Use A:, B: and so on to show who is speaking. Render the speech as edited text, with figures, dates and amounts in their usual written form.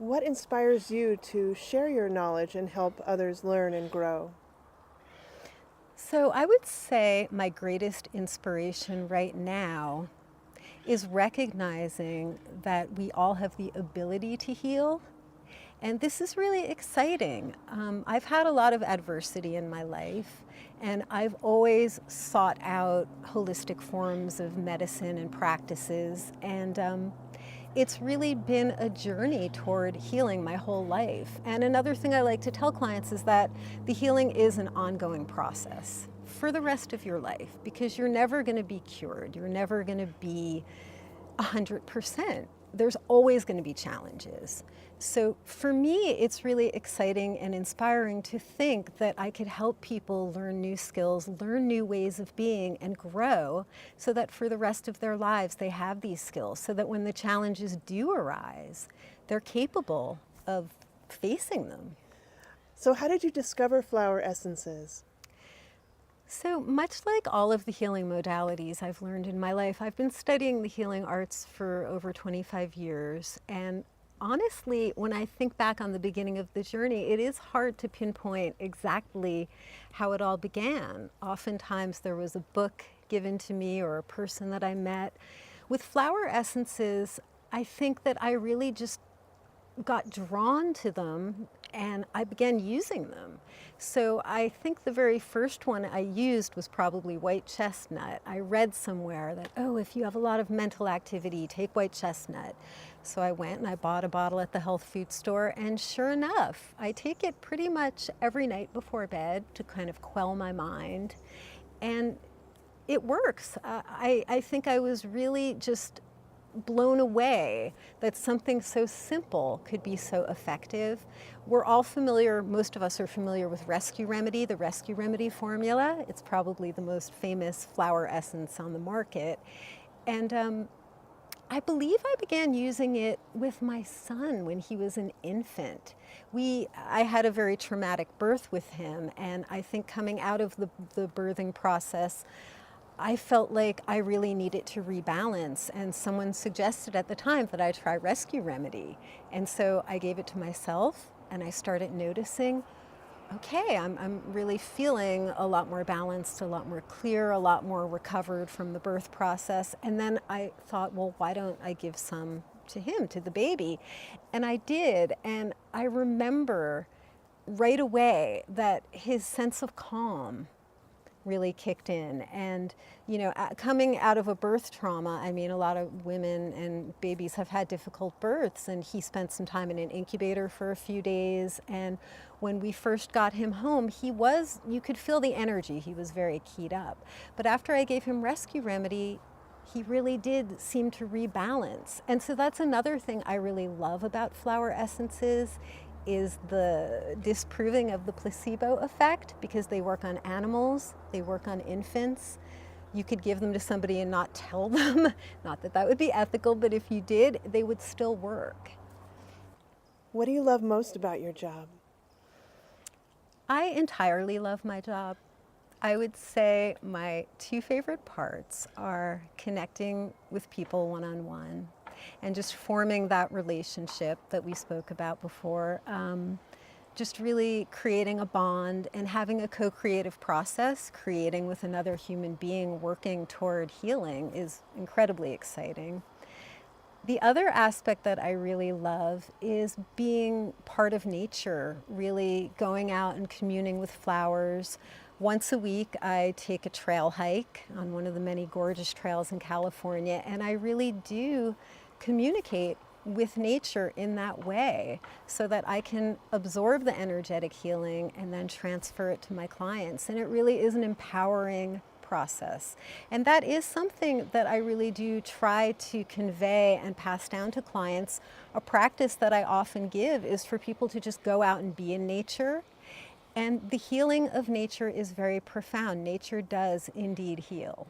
A: What inspires you to share your knowledge and help others learn and grow?
B: So I would say my greatest inspiration right now is recognizing that we all have the ability to heal. And this is really exciting. I've had a lot of adversity in my life, and I've always sought out holistic forms of medicine and practices. And it's really been a journey toward healing my whole life. And another thing I like to tell clients is that the healing is an ongoing process for the rest of your life, because you're never going to be cured. You're never going to be 100%. There's always going to be challenges. So for me, it's really exciting and inspiring to think that I could help people learn new skills, learn new ways of being, and grow so that for the rest of their lives they have these skills, so that when the challenges do arise, they're capable of facing them.
A: So, how did you discover flower essences?
B: So much like all of the healing modalities I've learned in my life, I've been studying the healing arts for over 25 years. And honestly, when I think back on the beginning of the journey, it is hard to pinpoint exactly how it all began. Oftentimes there was a book given to me or a person that I met. With flower essences, I think that I really just got drawn to them and I began using them. So I think the very first one I used was probably white chestnut. I read somewhere that, oh, if you have a lot of mental activity, take white chestnut. So I went and I bought a bottle at the health food store, and sure enough, I take it pretty much every night before bed to kind of quell my mind. And it works. I think I was really just blown away that something so simple could be so effective. We're all familiar, most of us are familiar with Rescue Remedy, the Rescue Remedy formula. It's probably the most famous flower essence on the market. And I believe I began using it with my son when he was an infant. I had a very traumatic birth with him, and I think coming out of the birthing process, I felt like I really needed to rebalance, and someone suggested at the time that I try Rescue Remedy. And so I gave it to myself, and I started noticing, okay, I'm really feeling a lot more balanced, a lot more clear, a lot more recovered from the birth process. And then I thought, well, why don't I give some to him, to the baby? And I did, and I remember right away that his sense of calm really kicked in. And coming out of a birth trauma, I mean, a lot of women and babies have had difficult births, and he spent some time in an incubator for a few days. And when we first got him home, you could feel the energy, he was very keyed up. But after I gave him Rescue Remedy, he really did seem to rebalance. And so that's another thing I really love about flower essences, is the disproving of the placebo effect, because they work on animals, they work on infants. You could give them to somebody and not tell them, not that that would be ethical, but if you did, they would still work.
A: What do you love most about your job?
B: I entirely love my job. I would say my two favorite parts are connecting with people one-on-one and just forming that relationship that we spoke about before. Just really creating a bond and having a co-creative process, creating with another human being, working toward healing, is incredibly exciting. The other aspect that I really love is being part of nature, really going out and communing with flowers. Once a week, I take a trail hike on one of the many gorgeous trails in California, and I really do communicate with nature in that way so that I can absorb the energetic healing and then transfer it to my clients. And it really is an empowering process. And that is something that I really do try to convey and pass down to clients. A practice that I often give is for people to just go out and be in nature. And the healing of nature is very profound. Nature does indeed heal.